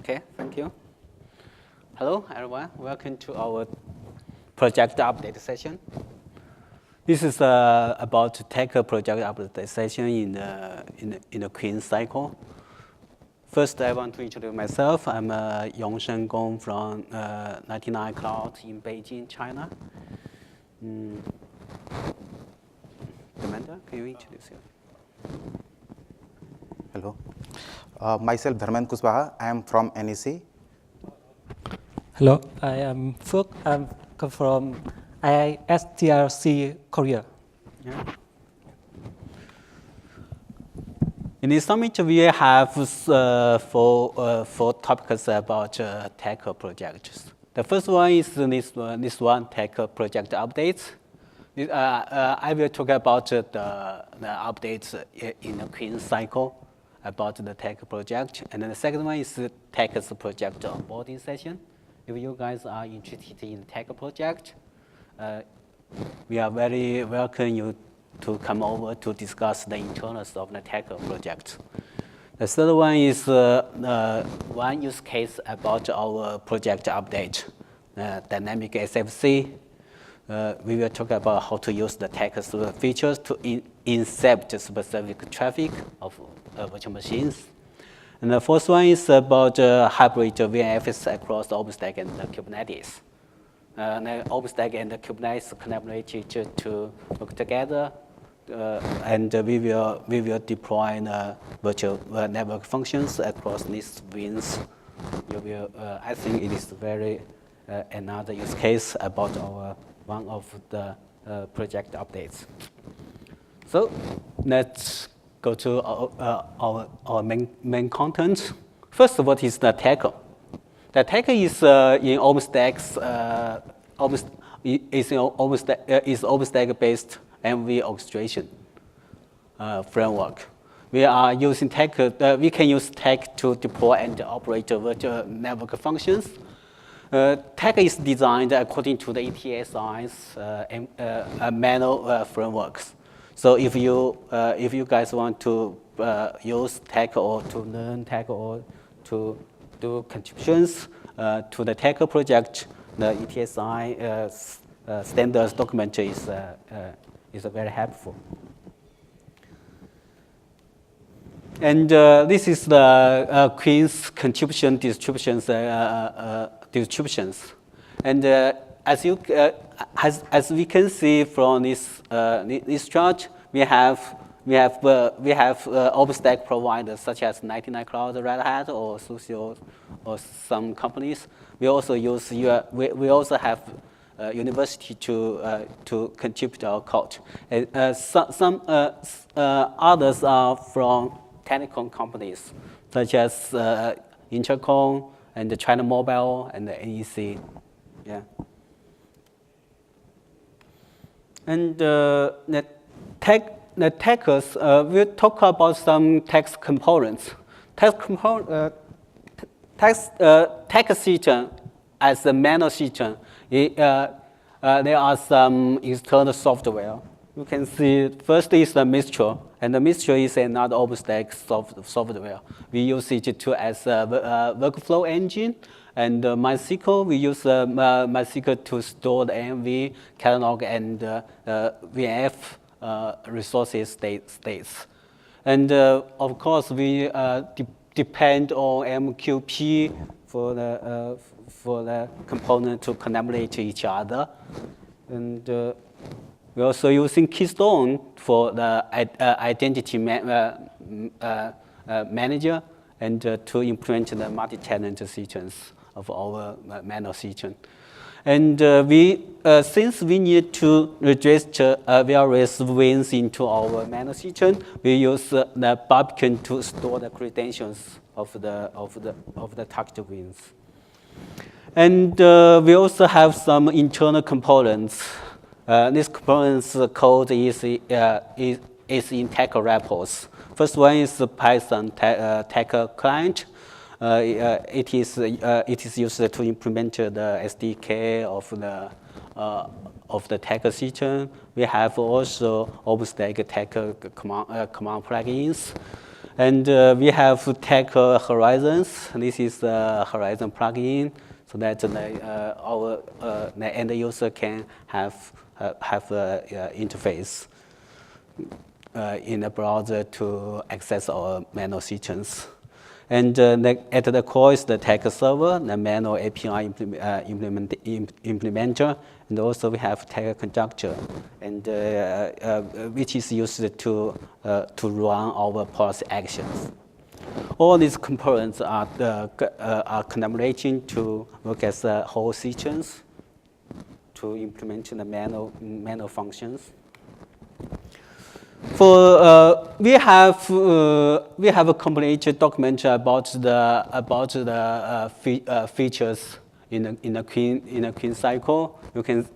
Okay, thank you. Hello, everyone. Welcome to our project update session. This is about Tacker project update session in the Queen cycle. First, I want to introduce myself. I'm Yongshen Gong from 99 Cloud in Beijing, China. Commander, can you introduce yourself? Hello. Myself, Dharman Kushwaha. I am from NEC. Hello, I am Phước. I'm come from IISTRC Korea. Yeah. In this summit, we have four topics about Tacker projects. The first one is this one Tacker project updates. I will talk about the updates in the Queen cycle about the Tacker project. And then the second one is Tacker's project onboarding session. If you guys are interested in the Tacker project, we are very welcome you to come over to discuss the internals of the Tacker project. The third one is one use case about our project update, dynamic SFC. We will talk about how to use the Tacker features to incept specific traffic of virtual machines. And the fourth one is about hybrid VNFs across Openstack and Kubernetes. Openstack and Kubernetes collaborate to work together, and we will deploy the virtual network functions across these VNs. I think it is very another use case about one of the project updates. So let's go to our main content. First, what is the Tacker? The Tacker is in Openstack's Openstack-based MV orchestration framework. We are using Tacker. We can use Tacker to deploy and operate virtual network functions. Tacker is designed according to the ETSI's manual frameworks. So if you guys want to use Tacker or to learn Tacker or to do contributions to the Tacker project, the ETSI standards document is very helpful. And this is the Queen's contribution distributions. And as we can see from this chart, we have OpenStack providers such as 99 Cloud, Red Hat, or Socio, or some companies. We also use we also have university to contribute our code. Some others are from telecom companies such as Intercom and China Mobile and the NEC. Yeah. And the Tackers, we'll talk about some text components. Tacker system as a manual system, there are some external software. You can see first is the Mistral, and the Mistral is another OpenStack software. We use it as a workflow engine. And MySQL, we use MySQL to store the AMV, catalog, and VNF resources states. And of course, we depend on MQP for the component to collaborate to each other. And we're also using Keystone for the identity manager and to implement the multi-tenant systems of our manual system. And since we need to register various VNs into our manual system, we use the Barbican to store the credentials of the target VNs. And we also have some internal components. This components code is in Tacker repos. First one is the Python Tacker client. It is used to implement the SDK of the Tacker system. We have also OpenStack Tacker command plugins. And we have Tacker Horizons. This is the Horizon plugin, so that the end user can have interface in the browser to access our manual features. And at the core is the Tacker server, the manual API implementer, and also we have Tacker conductor, and which is used to run our policy actions. All these components are collaborating to work as whole features to implement the manual functions. For we have a complete document about the features in a clean cycle.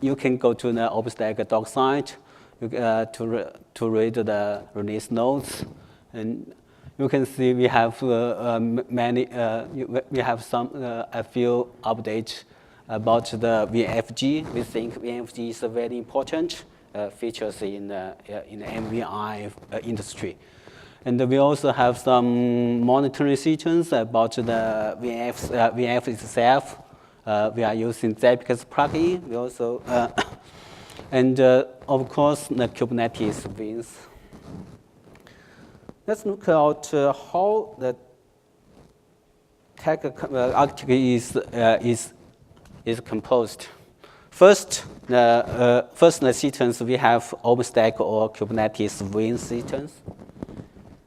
You can go to the Openstack doc site to read the release notes, and you can see we have a few updates about the VFG. We think VFG is very important features in the MVI industry. And we also have some monitoring features about the VF itself. We are using Topicals plugin. We also, and of course, the Kubernetes wins. Let's look at how the Tacker architecture is composed. First, the systems we have Openstack or Kubernetes Win systems,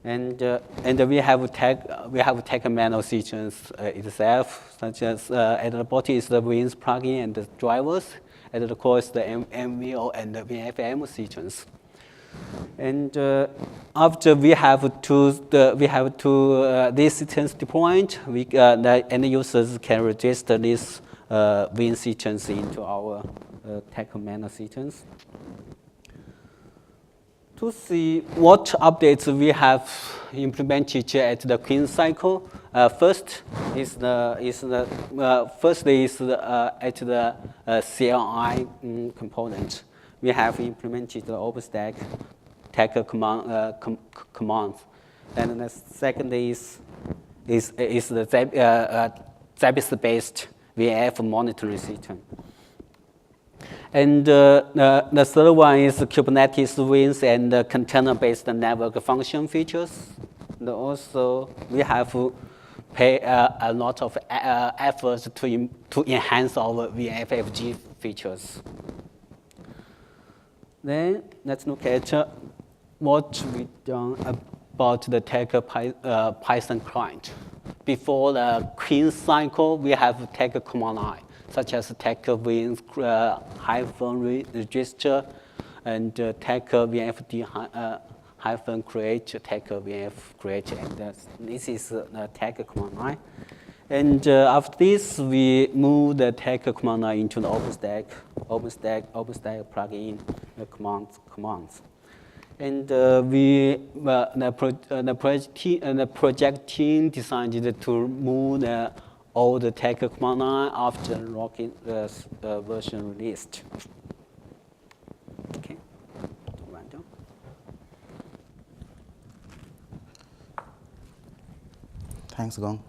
and we have Tacker manual systems itself, such as at the bottom is the Wins plugin and the drivers. At the core is the MVO and the VFM systems. And after we have these systems deployed, the end users can register these Win systems into our Tacker manual systems. To see what updates we have implemented at the clean cycle, first is at the CLI component. We have implemented the Openstack Tacker commands, and the second is the Zabbix-based VF monitoring system. And the third one is Kubernetes Wins and container-based network function features. And also, we have pay a lot of efforts to enhance our VFFG features. Then let's look at what we've done about the Tacker Python client. Before the clean cycle, we have Tacker command line, such as Tacker wins -register and Tacker VFD -create, Tacker VF create, and this is the Tacker command line. And after this, we move the Tacker command line into the Openstack plugin commands. And the project team decided to move all the Tacker command line after Rocket version released. Okay, random. Thanks, Gong.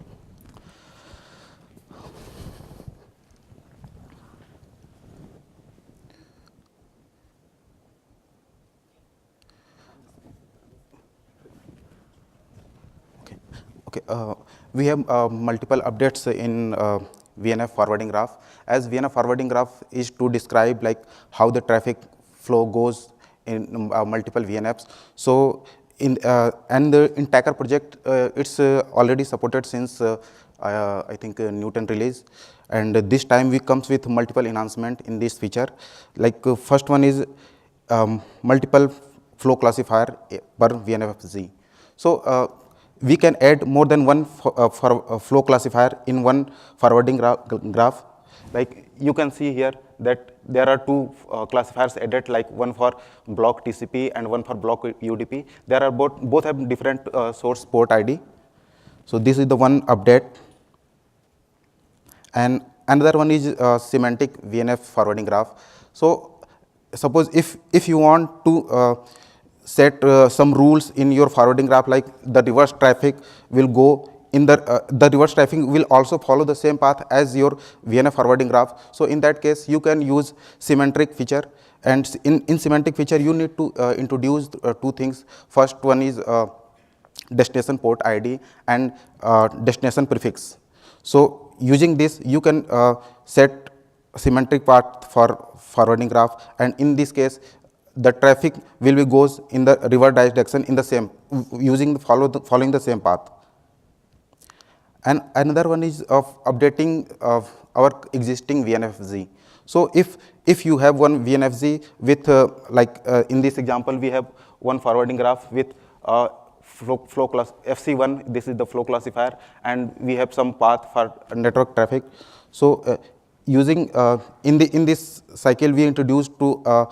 Okay, we have multiple updates in VNF forwarding graph. As VNF forwarding graph is to describe like how the traffic flow goes in multiple VNFs. So in Tacker project, it's already supported since I think Newton release, and this time we comes with multiple enhancement in this feature. Like first one is multiple flow classifier per VNFZ. So we can add more than one flow classifier in one forwarding graph. Like you can see here that there are two classifiers added, like one for block TCP and one for block UDP. There are both have different source port ID. So this is the one update. And another one is semantic VNF forwarding graph. So suppose if you want to set some rules in your forwarding graph, like the reverse traffic will go in the reverse traffic will also follow the same path as your VNF forwarding graph. So in that case, you can use symmetric feature. And in semantic feature, you need to introduce two things. First one is destination port ID and destination prefix. So using this, you can set semantic path for forwarding graph, and in this case, the traffic will be goes in the reverse direction in the same using following the same path. And another one is of updating of our existing VNFZ. So if you have one VNFZ with in this example, we have one forwarding graph with flow class FC1, this is the flow classifier, and we have some path for network traffic. So using in this cycle, we introduced to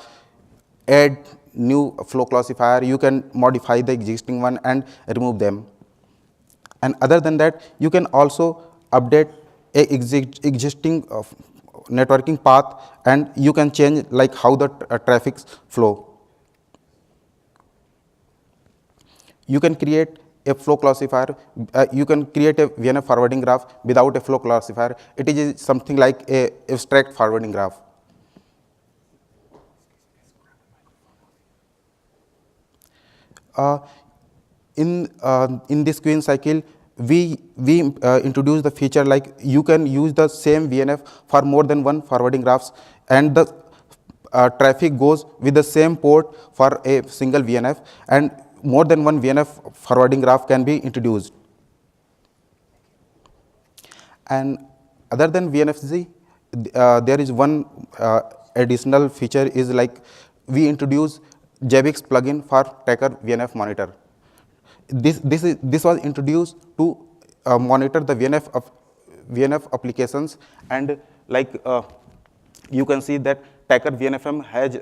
add new flow classifier. You can modify the existing one and remove them. And other than that, you can also update a existing networking path, and you can change like how the traffic flow. You can create a flow classifier. You can create a VNF forwarding graph without a flow classifier. It is something like a abstract forwarding graph. In this queuing cycle, we introduce the feature like you can use the same VNF for more than one forwarding graphs, and the traffic goes with the same port for a single VNF, and more than one VNF forwarding graph can be introduced. And other than VNFZ, there is one additional feature is like we introduce Jabix plugin for Tacker VNF monitor. This was introduced to monitor the VNF applications, and like you can see that Tacker VNFM has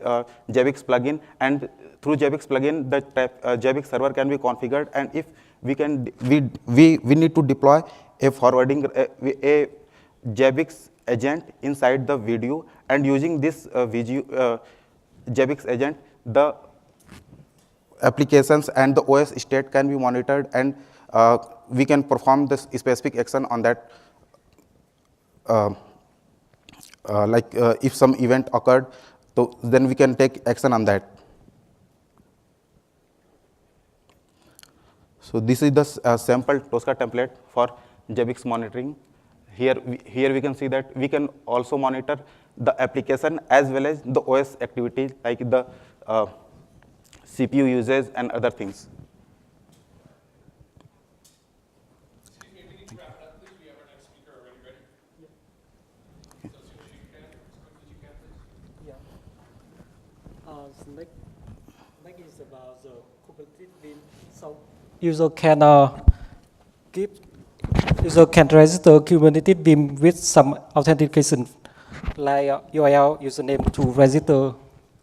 Jabix plugin, and through Jabix plugin, the Jabix server can be configured, and if we need to deploy a forwarding a Jabix agent inside the video, and using this Jabix agent, the applications and the OS state can be monitored, and we can perform this specific action on that. If some event occurred, so then we can take action on that. So this is the sample Tosca template for Jabix monitoring. Here we can see that we can also monitor the application as well as the OS activity, like the CPU usage and other things. Excuse me, we need to wrap it up, please. We have our next speaker already ready. Yeah. So as soon as you can, as quick as you can, please. Yeah. Next is about the Kubernetes Vim. So user can register Kubernetes Vim with some authentication, like URL username to register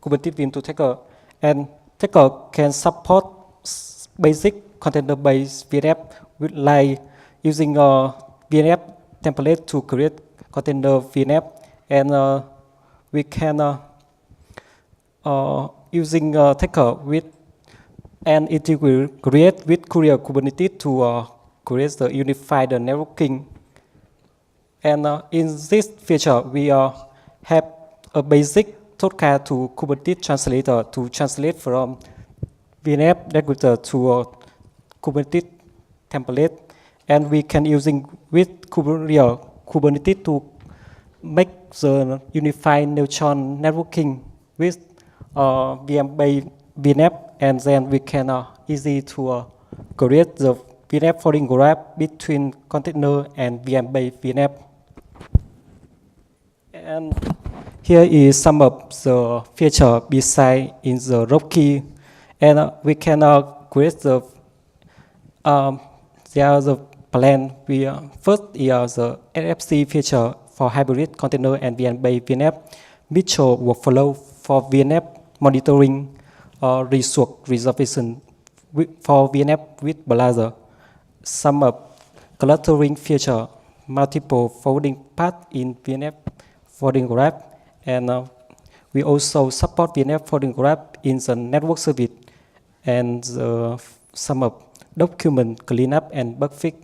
Kubernetes Vim to Tacker, and Tacker can support basic container-based VNF, with like using a VNF template to create container VNF, and we can using Tacker with and integrate with Courier Kubernetes to create the unified networking. And in this feature, we have a basic Tacker to Kubernetes translator to translate from VNF regulator to Kubernetes template, and we can using with Courier Kubernetes to make the unified neutron networking with VM-based VNF, and then we can easy to create the VNF forwarding graph between container and VM-based VNF. And here is some of the feature beside in the Rocky, and we can create the there are the plan. We first is the NFC feature for hybrid container and VM-based VNF, which show workflow for VNF monitoring resource reservation for VNF with browser. Some clustering feature, multiple forwarding paths in VNF forwarding graph, and we also support VNF forwarding graph in the network service. and some of document cleanup and bug fix.